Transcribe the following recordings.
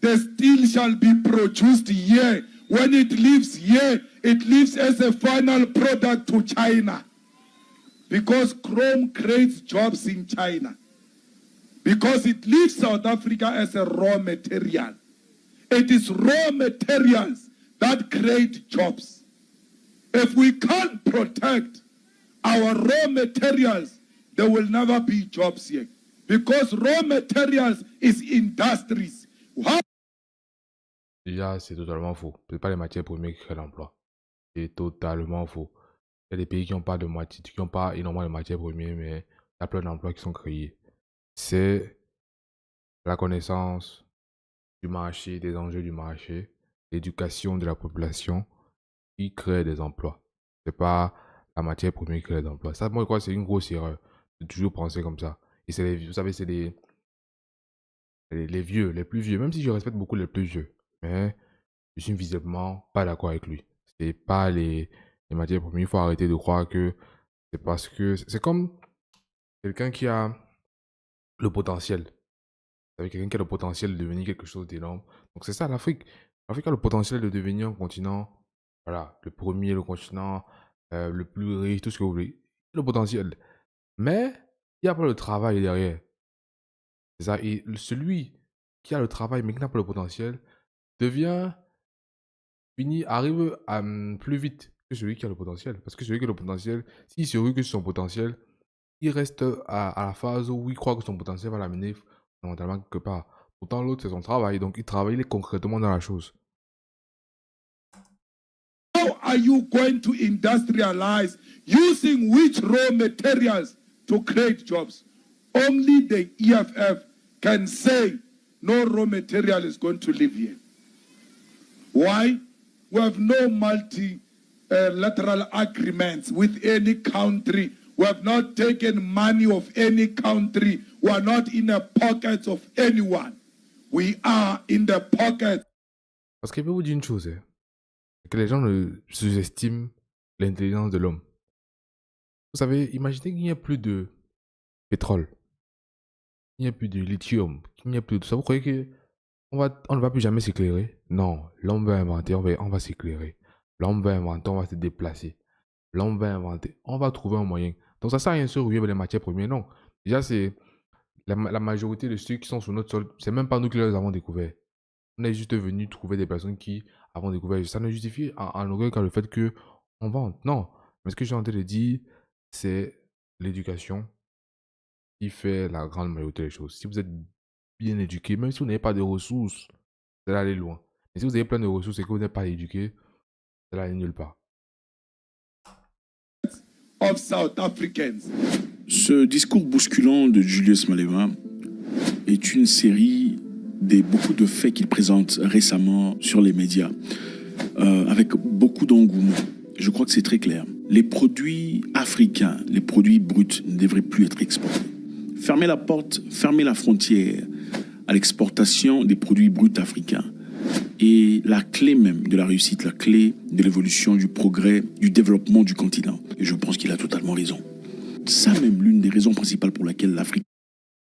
the steel shall be produced here. When it leaves here, it leaves as a final product to China. Because chrome creates jobs in China. Because it leaves South Africa as a raw material. It is raw materials that create jobs. If we can't protect our raw materials, there will never be jobs here. Because raw materials is industries. Déjà, c'est totalement faux. Ce n'est pas les matières premières qui créent l'emploi. C'est totalement faux. Il y a des pays qui n'ont pas énormément de matières premières, mais il y a plein d'emplois qui sont créés. C'est la connaissance du marché, des enjeux du marché, l'éducation de la population qui crée des emplois. C'est pas la matière première qui crée des emplois. Ça, moi, je crois que c'est une grosse erreur de toujours penser comme ça. Et c'est vous savez, c'est les vieux, les plus vieux, même si je respecte beaucoup les plus vieux. Mais je suis visiblement pas d'accord avec lui. C'est pas les matières premières. Il faut arrêter de croire que c'est parce que... C'est comme quelqu'un qui a le potentiel. Vous savez, quelqu'un qui a le potentiel de devenir quelque chose d'énorme. Donc c'est ça l'Afrique. L'Afrique a le potentiel de devenir un continent, voilà, le premier, le continent le plus riche, tout ce que vous voulez. Le potentiel. Mais il n'y a pas le travail derrière. C'est ça. Et celui qui a le travail mais qui n'a pas le potentiel arrive plus vite que celui qui a le potentiel. Parce que celui qui a le potentiel, s'il se rue que son potentiel, il reste à la phase où il croit que son potentiel va l'amener fondamentalement quelque part. Pourtant, l'autre, c'est son travail. Donc, il est concrètement dans la chose. How are you going to industrialize using which raw materials to create jobs? Only the EFF can say no raw material is going to live here. Why? We have no multilateral agreements with any country. We have not taken money of any country. We are not in the pockets of anyone. We are in the pockets. Parce qu'il peut vous dire une chose, c'est que les gens sous-estiment l'intelligence de l'homme. Vous savez, imaginez qu'il n'y a plus de pétrole, qu'il n'y a plus de lithium, qu'il n'y a plus de tout ça. Vous croyez que on ne va plus jamais s'éclairer? Non, l'homme va inventer, on va s'éclairer. L'homme va inventer, on va se déplacer. L'homme va inventer, on va trouver un moyen. Donc ça ne sert à rien de se ruer avec les matières premières, non. Déjà, c'est la majorité de ceux qui sont sur notre sol, c'est même pas nous qui les avons découverts. On est juste venu trouver des personnes qui avons découvert. Ça ne justifie en aucun cas le fait qu'on vente. Non. Mais ce que j'ai en train de dire, c'est l'éducation qui fait la grande majorité des choses. Si vous êtes bien éduqué, même si vous n'avez pas de ressources, vous allez aller loin. Mais si vous avez plein de ressources et que vous n'êtes pas éduqué, vous allez aller nulle part. Of South Africans. Ce discours bousculant de Julius Malema est une série des beaucoup de faits qu'il présente récemment sur les médias, avec beaucoup d'engouement. Je crois que c'est très clair. Les produits africains, les produits bruts ne devraient plus être exportés. Fermez la porte, fermez la frontière à l'exportation des produits bruts africains. Et la clé même de la réussite, la clé de l'évolution, du progrès, du développement du continent. Et je pense qu'il a totalement raison. Ça même l'une des raisons principales pour laquelle l'Afrique...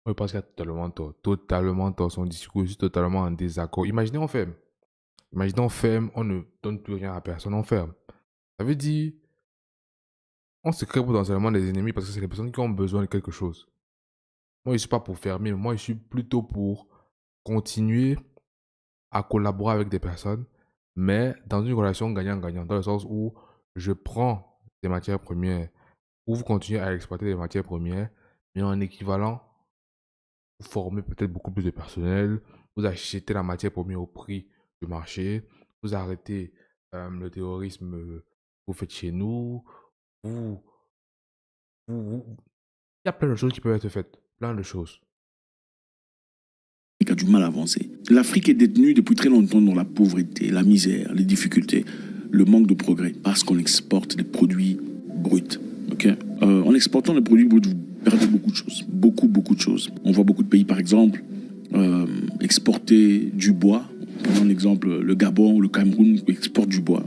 Oui, parce qu'il a totalement tort. Totalement tort. Son discours est totalement en désaccord. Imaginez, on ferme. Imaginez, on ferme, on ne donne plus rien à personne, on ferme. Ça veut dire, on se crée potentiellement des ennemis parce que c'est les personnes qui ont besoin de quelque chose. Moi, je ne suis pas pour fermer, moi, je suis plutôt pour continuer à collaborer avec des personnes, mais dans une relation gagnant-gagnant, dans le sens où je prends des matières premières, où vous continuez à exploiter des matières premières, mais en équivalent, vous formez peut-être beaucoup plus de personnel, vous achetez la matière première au prix du marché, vous arrêtez le terrorisme que vous faites chez nous, il y a plein de choses qui peuvent être faites, plein de choses. A du mal à avancer. L'Afrique est détenue depuis très longtemps dans la pauvreté, la misère, les difficultés, le manque de progrès, parce qu'on exporte des produits bruts. Okay? En exportant des produits bruts, vous perdez beaucoup de choses. Beaucoup de choses. On voit beaucoup de pays, par exemple, exporter du bois. Prenons l'exemple, le Gabon, le Cameroun exportent du bois.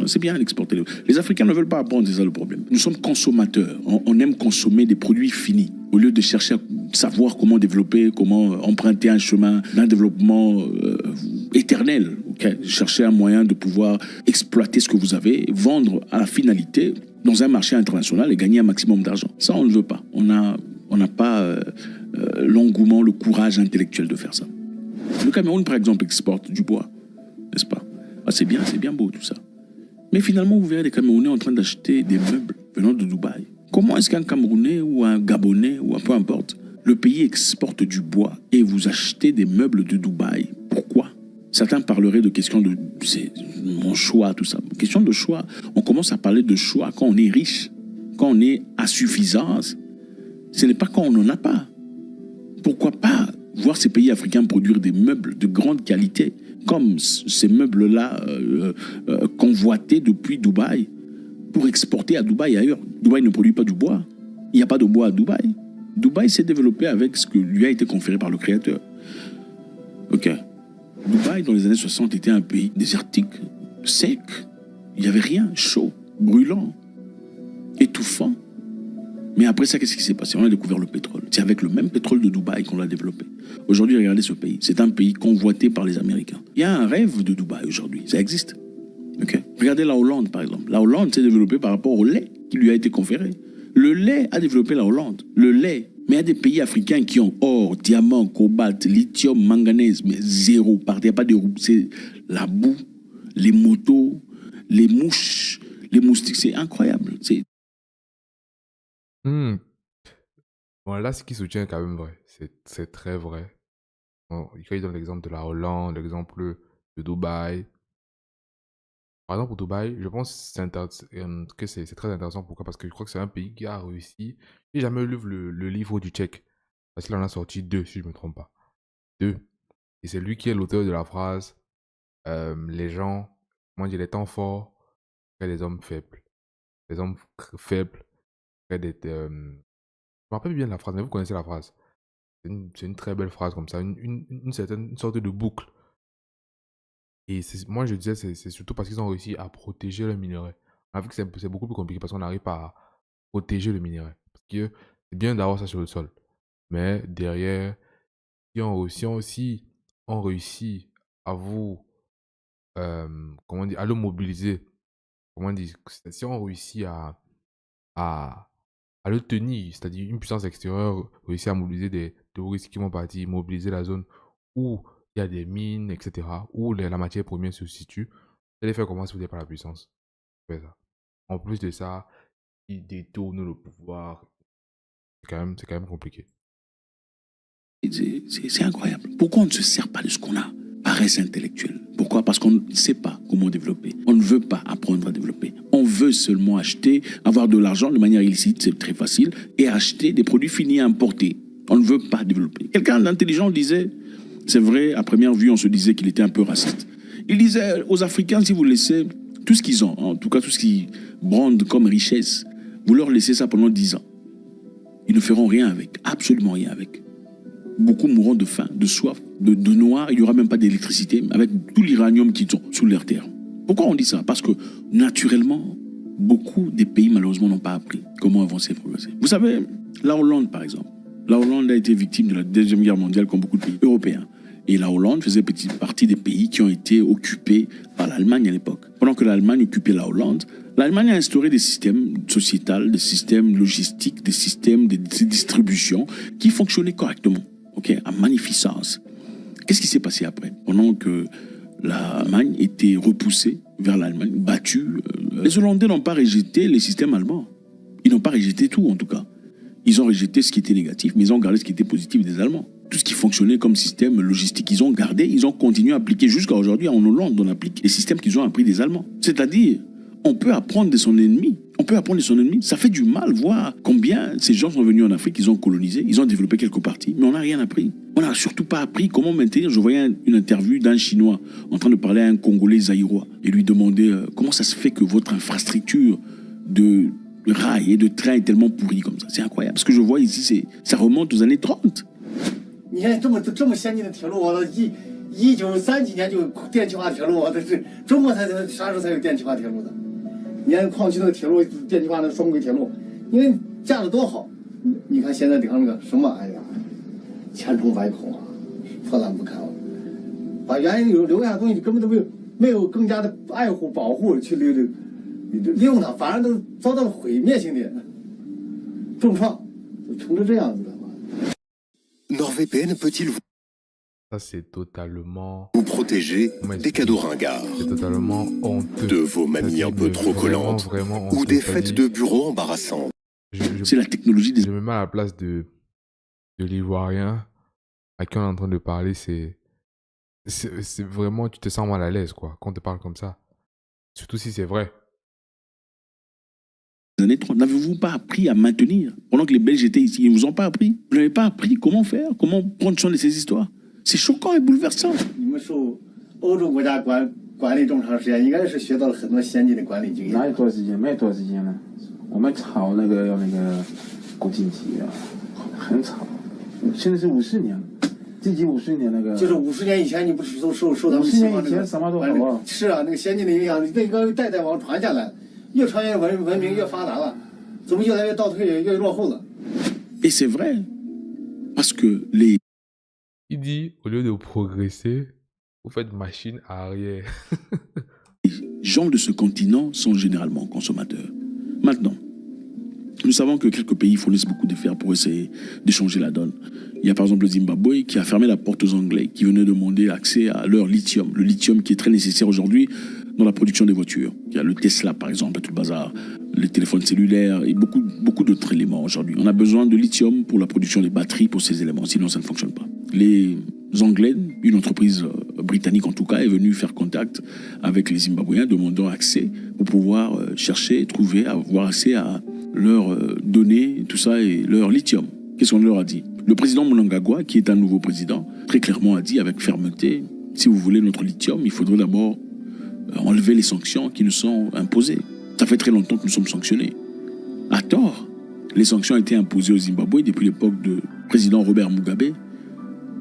C'est bien d'exporter. Les Africains ne veulent pas apprendre, c'est ça le problème. Nous sommes consommateurs. On aime consommer des produits finis. Au lieu de chercher à savoir comment développer, comment emprunter un chemin d'un développement éternel. Okay? Chercher un moyen de pouvoir exploiter ce que vous avez, vendre à la finalité dans un marché international et gagner un maximum d'argent. Ça, on ne veut pas. On n'a pas l'engouement, le courage intellectuel de faire ça. Le Cameroun, par exemple, exporte du bois, n'est-ce pas? Ah, c'est bien beau tout ça. Mais finalement, vous verrez des Camerounais en train d'acheter des meubles venant de Dubaï. Comment est-ce qu'un Camerounais ou un Gabonais ou un peu importe, le pays exporte du bois et vous achetez des meubles de Dubaï? Pourquoi? Certains parleraient de question de c'est mon choix, tout ça. Question de choix. On commence à parler de choix quand on est riche, quand on est à suffisance. Ce n'est pas quand on n'en a pas. Pourquoi pas voir ces pays africains produire des meubles de grande qualité, comme ces meubles-là convoités depuis Dubaï, pour exporter à Dubaï et ailleurs. Dubaï ne produit pas du bois. Il n'y a pas de bois à Dubaï. Dubaï s'est développé avec ce que lui a été conféré par le Créateur. Ok. Dubaï, dans les années 60, était un pays désertique, sec. Il n'y avait rien, chaud, brûlant, étouffant. Mais après ça, qu'est-ce qui s'est passé? On a découvert le pétrole. C'est avec le même pétrole de Dubaï qu'on l'a développé. Aujourd'hui, regardez ce pays. C'est un pays convoité par les Américains. Il y a un rêve de Dubaï aujourd'hui. Ça existe. Okay. Regardez la Hollande, par exemple. La Hollande s'est développée par rapport au lait qui lui a été conféré. Le lait a développé la Hollande. Le lait. Mais il y a des pays africains qui ont or, diamant, cobalt, lithium, manganèse, mais zéro. Il n'y a pas de roue. C'est la boue, les motos, les mouches, les moustiques. C'est incroyable. Hmm. Bon, là, ce qui se tient est quand même vrai. C'est très vrai. Bon, quand il donne l'exemple de la Hollande, l'exemple de Dubaï. Par exemple, pour Dubaï, je pense que c'est très intéressant. Pourquoi? Parce que je crois que c'est un pays qui a réussi. J'ai jamais lu le livre du Tchèque. Parce qu'il en a sorti 2, si je ne me trompe pas. 2. Et c'est lui qui est l'auteur de la phrase les gens, comment dire, les temps forts créent des hommes faibles. Les hommes faibles créent des. Je me rappelle bien de la phrase, mais vous connaissez la phrase. C'est une très belle phrase comme ça, une certaine sorte de boucle. Et moi, je disais, c'est surtout parce qu'ils ont réussi à protéger le minerai. On a vu que c'est beaucoup plus compliqué parce qu'on n'arrive pas à protéger le minerai. Parce que c'est bien d'avoir ça sur le sol. Mais derrière, si on aussi ont réussi à vous, comment dire, à le mobiliser, comment dire, si on réussit à, à le tenir, c'est-à-dire une puissance extérieure réussit à mobiliser des terroristes qui vont partir, mobiliser la zone où il y a des mines, etc., où la matière première se situe, ça les fait commencer par la puissance. C'est ça. En plus de ça, ils détournent le pouvoir. C'est quand même compliqué. C'est incroyable. Pourquoi on ne se sert pas de ce qu'on a? Paresse intellectuelle. Pourquoi? Parce qu'on ne sait pas comment développer. On ne veut pas apprendre à développer. On veut seulement acheter, avoir de l'argent de manière illicite, c'est très facile, et acheter des produits finis à importer. On ne veut pas développer. Quelqu'un d'intelligent disait, c'est vrai, à première vue, on se disait qu'il était un peu raciste. Il disait aux Africains, si vous laissez tout ce qu'ils ont, en tout cas tout ce qu'ils brandent comme richesse, vous leur laissez ça pendant 10 ans. Ils ne feront rien avec, absolument rien avec. Beaucoup mourront de faim, de soif, de noir. Il n'y aura même pas d'électricité avec tout l'uranium qu'ils ont sous leur terre. Pourquoi on dit ça? Parce que naturellement, beaucoup des pays malheureusement n'ont pas appris comment avancer et progresser. Vous savez, la Hollande par exemple. La Hollande a été victime de la Deuxième Guerre mondiale comme beaucoup de pays européens. Et la Hollande faisait partie des pays qui ont été occupés par l'Allemagne à l'époque. Pendant que l'Allemagne occupait la Hollande, l'Allemagne a instauré des systèmes sociétals, des systèmes logistiques, des systèmes de distribution qui fonctionnaient correctement. Okay, à magnificence. Qu'est-ce qui s'est passé après? Pendant que l'Allemagne était repoussée vers l'Allemagne, battue, les Hollandais n'ont pas rejeté les systèmes allemands. Ils n'ont pas rejeté tout, en tout cas. Ils ont rejeté ce qui était négatif, mais ils ont gardé ce qui était positif des Allemands. Tout ce qui fonctionnait comme système logistique, ils ont gardé, ils ont continué à appliquer jusqu'à aujourd'hui. En Hollande, on applique les systèmes qu'ils ont appris des Allemands. C'est-à-dire, on peut apprendre de son ennemi. On peut apprendre de son ennemi. Ça fait du mal voir combien ces gens sont venus en Afrique, ils ont colonisé, ils ont développé quelques parties, mais on n'a rien appris. On n'a surtout pas appris comment maintenir. Je voyais une interview d'un Chinois en train de parler à un Congolais zaïrois et lui demander comment ça se fait que votre infrastructure de rails et de trains est tellement pourrie comme ça. C'est incroyable. Ce que je vois ici, ça remonte aux années 30. 你看这么先进的铁路，我1930几年就有电气化铁路，这是中国才啥时候才有电气化铁路的？你看矿区那个铁路，电气化那个双轨铁路，你看架得多好，你看现在顶上那个什么，哎呀，千疮百孔啊，破烂不堪啊，把原有留下的东西根本都没有更加的爱护保护去利用它，反而都遭到了毁灭性的重创，就成了这样子的。NordVPN peut-il Ça, c'est totalement. vous protéger Comment des expliquer? cadeaux ringards, C'est totalement honteux. de vos Ça, mamies c'est un peu trop vraiment, collantes vraiment ou honteux. des Ça fêtes dit, de bureau embarrassantes? C'est la technologie des je me mets à la place de l'Ivoirien à qui on est en train de parler. C'est vraiment, tu te sens mal à l'aise, quoi, quand on te parle comme ça. Surtout si c'est vrai. années 30. N'avez-vous pas appris à maintenir pendant que les Belges étaient ici? Ils ne vous ont pas appris? Vous n'avez pas appris comment faire? Comment prendre soin de ces histoires? C'est choquant et bouleversant. 你们受欧洲国家管理这么长时间，应该是学到了很多先进的管理经验。哪有多少时间？没有多少时间了。我们炒那个要那个国经济啊，很炒。现在是50年了，这几50年那个。就是50年以前，你不是都受他们50西方这个年以前什么都好啊。是啊，那个先进的影响，那个代代往传下来，越传越文明越发达了，怎么越来越倒退，越落后了？ Et c'est vrai. Parce que les Il dit, au lieu de progresser, vous faites machine arrière. gens de ce continent sont généralement consommateurs. Maintenant, nous savons que quelques pays fournissent beaucoup d'efforts pour essayer de changer la donne. Il y a par exemple le Zimbabwe qui a fermé la porte aux Anglais qui venaient demander accès à leur lithium. Le lithium qui est très nécessaire aujourd'hui dans la production des voitures. Il y a le Tesla par exemple, tout le bazar, les téléphones cellulaires et beaucoup d'autres éléments aujourd'hui. On a besoin de lithium pour la production des batteries pour ces éléments, sinon ça ne fonctionne pas. Les Anglais, une entreprise britannique en tout cas, est venue faire contact avec les Zimbabwéens demandant accès pour pouvoir chercher, trouver, avoir accès à leurs données, tout ça et leur lithium. Qu'est-ce qu'on leur a dit? Le président Mnangagwa, qui est un nouveau président, très clairement a dit avec fermeté, si vous voulez notre lithium, il faudrait d'abord enlever les sanctions qui nous sont imposées. Ça fait très longtemps que nous sommes sanctionnés. À tort, les sanctions ont été imposées au Zimbabwe depuis l'époque du président Robert Mugabe.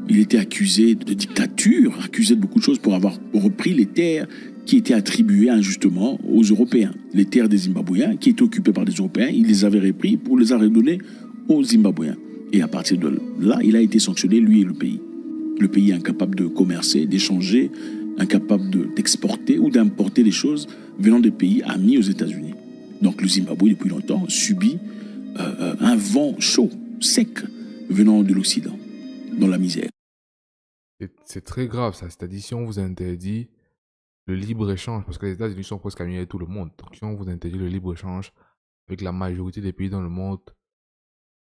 Il était accusé de dictature, accusé de beaucoup de choses pour avoir repris les terres qui étaient attribuées injustement aux Européens. Les terres des Zimbabwéens qui étaient occupées par des Européens, il les avait repris pour les redonner aux Zimbabwéens. Et à partir de là, il a été sanctionné, lui et le pays. Le pays est incapable de commercer, d'échanger, incapable d'exporter ou d'importer des choses venant des pays amis aux États-Unis. Donc le Zimbabwe, depuis longtemps, subit un vent chaud, sec, venant de l'Occident, dans la misère. C'est très grave ça. C'est-à-dire si on vous interdit le libre-échange, parce que les États-Unis sont presque amis avec tout le monde. Donc si on vous interdit le libre-échange avec la majorité des pays dans le monde,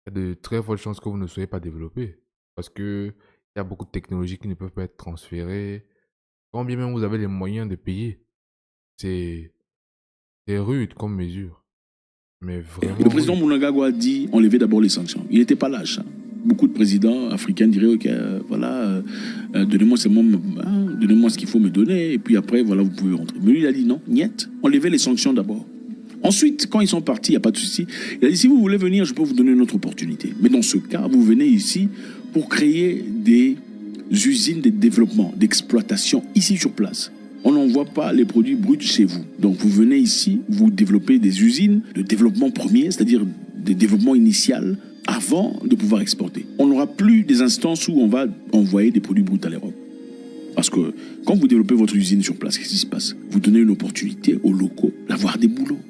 il y a de très fortes chances que vous ne soyez pas développé. Parce qu'il y a beaucoup de technologies qui ne peuvent pas être transférées. Quand bien même vous avez les moyens de payer, c'est rude comme mesure. Mais vraiment. Le président Mnangagwa a dit enlever d'abord les sanctions. Il n'était pas lâche. Hein. Beaucoup de présidents africains diraient ok, voilà, donnez-moi seulement, donnez-moi ce qu'il faut me donner, et puis après, voilà, vous pouvez rentrer. Mais lui, il a dit non, niet, enlevez les sanctions d'abord. Ensuite, quand ils sont partis, il n'y a pas de souci. Il a dit si vous voulez venir, je peux vous donner une autre opportunité. Mais dans ce cas, vous venez ici pour créer des usines de développement, d'exploitation ici sur place. On n'envoie pas les produits bruts chez vous. Donc vous venez ici, vous développez des usines de développement premier, c'est-à-dire des développements initial avant de pouvoir exporter. On n'aura plus des instances où on va envoyer des produits bruts à l'Europe. Parce que quand vous développez votre usine sur place, qu'est-ce qui se passe? Vous donnez une opportunité aux locaux d'avoir des boulots.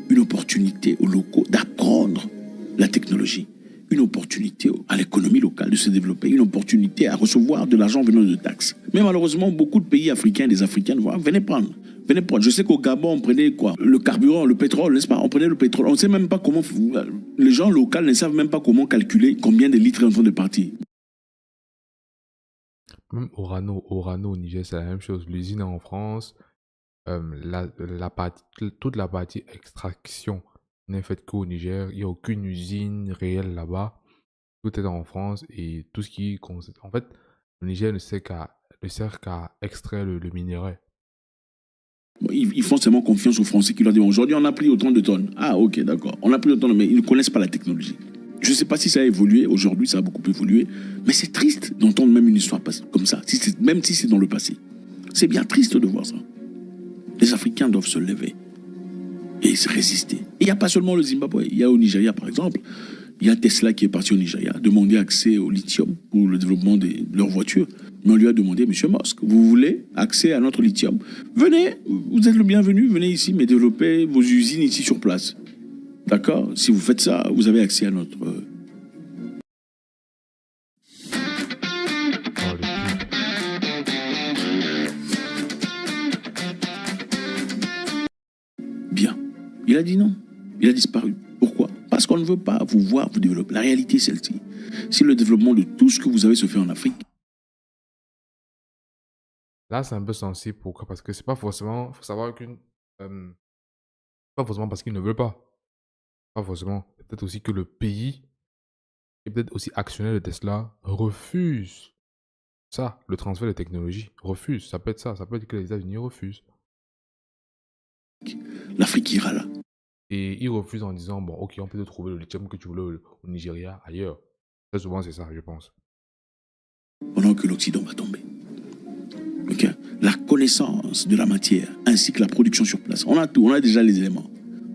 Une opportunité aux locaux d'apprendre la technologie. Une opportunité à l'économie locale de se développer, une opportunité à recevoir de l'argent venant de taxes. Mais malheureusement, beaucoup de pays africains, des Africains, venez prendre. Venez prendre. Je sais qu'au Gabon, on prenait quoi? Le carburant, le pétrole, n'est-ce pas? On prenait le pétrole. On ne sait même pas comment... Les gens locaux ne savent même pas comment calculer combien de litres sont en train de partir. Même Orano au Niger, c'est la même chose. L'usine en France, toute la partie extraction n'est faite qu'au Niger. Il n'y a aucune usine réelle là-bas. Tout est en France et tout ce qui... En fait, le Niger ne sert qu'à extraire le minerai. Ils font seulement confiance aux Français qui leur disent aujourd'hui on a pris autant de tonnes. Ah ok d'accord, on a pris autant de tonnes, mais ils ne connaissent pas la technologie. Je ne sais pas si ça a évolué, aujourd'hui ça a beaucoup évolué, mais c'est triste d'entendre même une histoire comme ça, même si c'est dans le passé. C'est bien triste de voir ça. Les Africains doivent se lever et se résister. Et il n'y a pas seulement le Zimbabwe, il y a au Nigeria par exemple, Il y a Tesla qui est parti au Nigeria demander accès au lithium pour le développement de leurs voitures. Mais on lui a demandé, Monsieur Musk, vous voulez accès à notre lithium? Venez, vous êtes le bienvenu, venez ici, mais développez vos usines ici sur place. D'accord? Si vous faites ça, vous avez accès à notre... Oh, le Bien. Il a dit non. Il a disparu. Pourquoi? Parce qu'on ne veut pas vous voir vous développer. La réalité, c'est celle-ci. Si le développement de tout ce que vous avez se fait en Afrique, Là, c'est un peu sensible. Pourquoi? Parce que c'est pas forcément. Faut savoir qu'une. Pas forcément parce qu'ils ne veulent pas. Pas forcément. Peut-être aussi que le pays, et peut-être aussi actionnaire de Tesla, refuse ça, le transfert de technologie. Refuse. Ça peut être ça. Ça peut être que les États-Unis refusent. l'Afrique ira là. Et ils refusent en disant, bon, ok, on peut te trouver le lithium que tu voulais au Nigeria, ailleurs. Très souvent, c'est ça, je pense. Pendant que l'Occident va tomber. Ok? La connaissance de la matière ainsi que la production sur place. On a tout, on a déjà les éléments.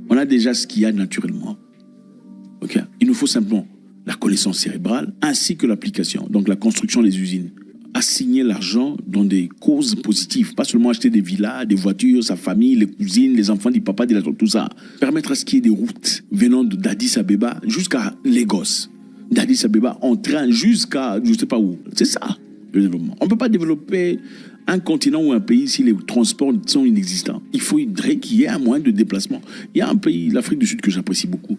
On a déjà ce qu'il y a naturellement. Ok? Il nous faut simplement la connaissance cérébrale ainsi que l'application. Donc la construction des usines. Assigner l'argent dans des causes positives. Pas seulement acheter des villas, des voitures, sa famille, les cousines, les enfants du papa, tout ça. Permettre à ce qu'il y ait des routes venant d'Addis Abeba jusqu'à Lagos. D'Addis Abeba en train jusqu'à je ne sais pas où. C'est ça le développement. On ne peut pas développer un continent ou un pays si les transports sont inexistants. Il faudrait qu'il y ait un moyen de déplacement. Il y a un pays, l'Afrique du Sud, que j'apprécie beaucoup.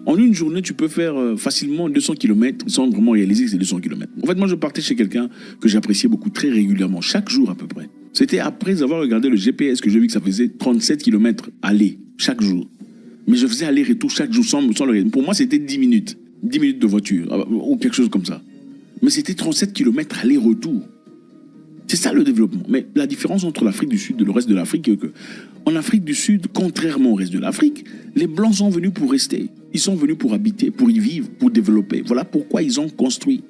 En une journée, tu peux faire facilement 200 km sans vraiment réaliser que c'est 200 km. En fait, moi, je partais chez quelqu'un que j'appréciais beaucoup, très régulièrement, chaque jour à peu près. C'était après avoir regardé le GPS que j'ai vu que ça faisait 37 km aller, chaque jour. Mais je faisais aller-retour chaque jour sans le rythme. Pour moi, c'était 10 minutes. 10 minutes de voiture, ou quelque chose comme ça. Mais c'était 37 km aller-retour. C'est ça le développement. Mais la différence entre l'Afrique du Sud et le reste de l'Afrique est que, en Afrique du Sud, contrairement au reste de l'Afrique, les Blancs sont venus pour rester. Ils sont venus pour habiter, pour y vivre, pour développer. Voilà pourquoi ils ont construit.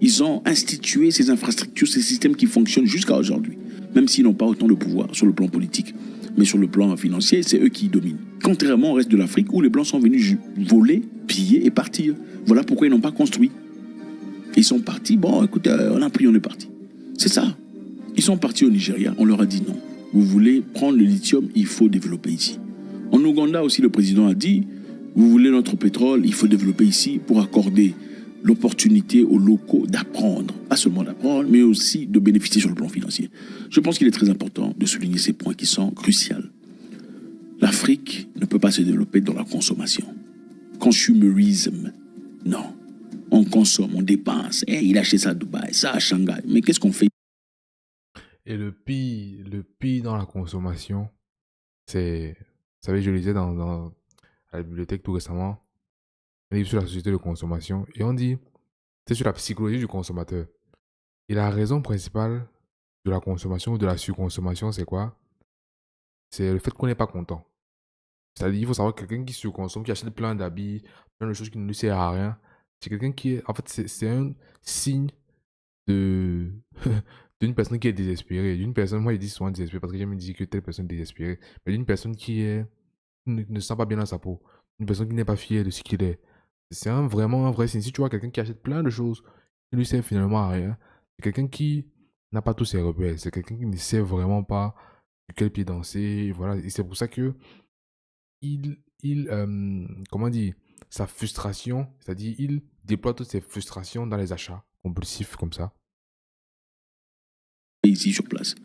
Ils ont institué ces infrastructures, ces systèmes qui fonctionnent jusqu'à aujourd'hui. Même s'ils n'ont pas autant de pouvoir sur le plan politique. Mais sur le plan financier, c'est eux qui dominent. Contrairement au reste de l'Afrique où les Blancs sont venus voler, piller et partir. Voilà pourquoi ils n'ont pas construit. Ils sont partis, bon écoutez, on a pris, on est parti. C'est ça. Ils sont partis au Nigeria, on leur a dit non. Vous voulez prendre le lithium, il faut développer ici. En Ouganda aussi, le président a dit, vous voulez notre pétrole, il faut développer ici pour accorder l'opportunité aux locaux d'apprendre. Pas seulement d'apprendre, mais aussi de bénéficier sur le plan financier. Je pense qu'il est très important de souligner ces points qui sont cruciaux. L'Afrique ne peut pas se développer dans la consommation. Consumerism, non. On consomme, on dépense. Il a acheté ça à Dubaï, ça à Shanghai. Mais qu'est-ce qu'on fait? Et le pire dans la consommation, c'est... Vous savez, je lisais à la bibliothèque tout récemment un livre sur la société de consommation. Et on dit, c'est sur la psychologie du consommateur. Et la raison principale de la consommation ou de la surconsommation, c'est quoi? C'est le fait qu'on n'est pas content. C'est-à-dire, il faut savoir que quelqu'un qui surconsomme, qui achète plein d'habits, plein de choses qui ne lui servent à rien, c'est quelqu'un qui est... En fait, c'est un signe de... d'une personne qui est désespérée. D'une personne, moi, je dis souvent désespérée parce que j'aime dire que telle personne est désespérée. Mais d'une personne qui ne se sent pas bien dans sa peau. Une personne qui n'est pas fière de ce qu'il est. C'est vraiment un vrai signe. Si tu vois quelqu'un qui achète plein de choses qui ne lui servent finalement à rien, c'est quelqu'un qui n'a pas tous ses repères. C'est quelqu'un qui ne sait vraiment pas de quel pied danser. Voilà. Et c'est pour ça que comment dire, sa frustration, c'est-à-dire il déploie toutes ses frustrations dans les achats compulsifs comme ça. Ici sur place.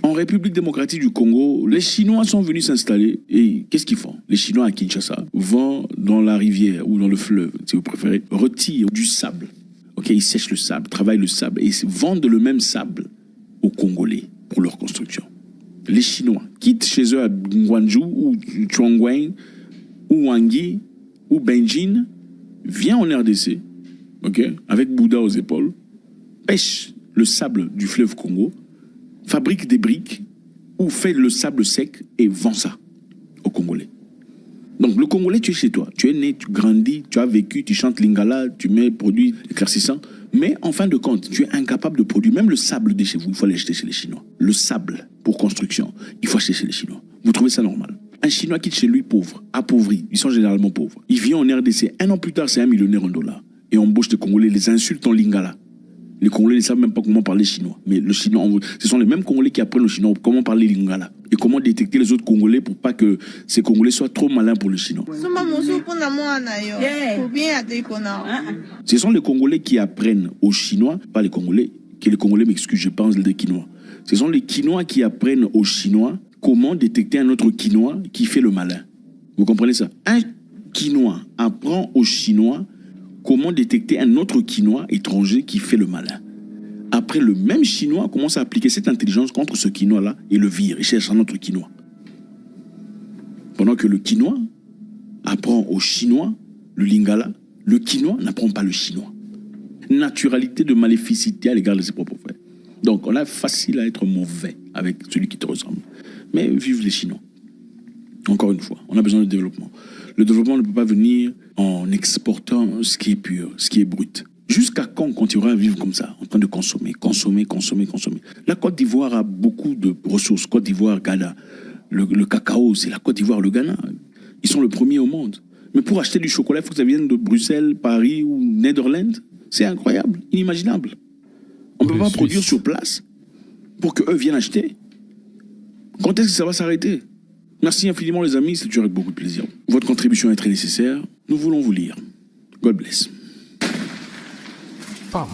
En République démocratique du Congo, les Chinois sont venus s'installer et qu'est-ce qu'ils font? Les Chinois à Kinshasa vont dans la rivière ou dans le fleuve, si vous préférez, retirent du sable. Ok, ils sèchent le sable, travaillent le sable et vendent le même sable aux Congolais pour leur construction. Les Chinois quittent chez eux à Guangzhou ou Chongqing ou Wangui ou Beijing, viennent en RDC, ok, avec Bouddha aux épaules, pêchent le sable du fleuve Congo, fabrique des briques ou fait le sable sec et vend ça aux Congolais. Donc le Congolais, tu es chez toi, tu es né, tu grandis, tu as vécu, tu chantes lingala, tu mets produits éclaircissants, mais en fin de compte, tu es incapable de produire. Même le sable de chez vous, il faut l'acheter chez les Chinois. Le sable pour construction, il faut acheter chez les Chinois. Vous trouvez ça normal? Un Chinois quitte chez lui pauvre, appauvri. Ils sont généralement pauvres. Il vient en RDC. Un an plus tard, c'est un millionnaire en dollars. Et embauche des Congolais, les insulte en lingala. Les Congolais ne savent même pas comment parler chinois. Mais le chinois, ce sont les mêmes Congolais qui apprennent au chinois comment parler lingala. Et comment détecter les autres Congolais pour pas que ces Congolais soient trop malins pour le chinois. Ce sont les Congolais qui apprennent aux Chinois, pas les Congolais, que les Congolais m'excusent, je pense des Quinois. Ce sont les Quinois qui apprennent aux Chinois comment détecter un autre Quinois qui fait le malin. Vous comprenez ça? Un Quinois apprend aux Chinois comment détecter un autre Quinois étranger qui fait le malin. Après, le même Chinois commence à appliquer cette intelligence contre ce Quinois-là et le vire. Il cherche un autre Quinois. Pendant que le Quinois apprend au Chinois le lingala, le Quinois n'apprend pas le chinois. Naturalité de maléficité à l'égard de ses propres frères. Donc, on a facile à être mauvais avec celui qui te ressemble. Mais vive les Chinois. Encore une fois, on a besoin de développement. Le développement ne peut pas venir en exportant ce qui est pur, ce qui est brut. Jusqu'à quand on continuera à vivre comme ça, en train de consommer? La Côte d'Ivoire a beaucoup de ressources. Côte d'Ivoire, Ghana. Le cacao, c'est la Côte d'Ivoire, le Ghana. Ils sont le premier au monde. Mais pour acheter du chocolat, il faut que ça vienne de Bruxelles, Paris ou Netherlands. C'est incroyable, inimaginable. On ne peut pas produire sur place pour qu'eux viennent acheter. Quand est-ce que ça va s'arrêter? Merci infiniment les amis, c'est toujours avec beaucoup de plaisir. Votre contribution est très nécessaire. Nous voulons vous lire. God bless. Bam.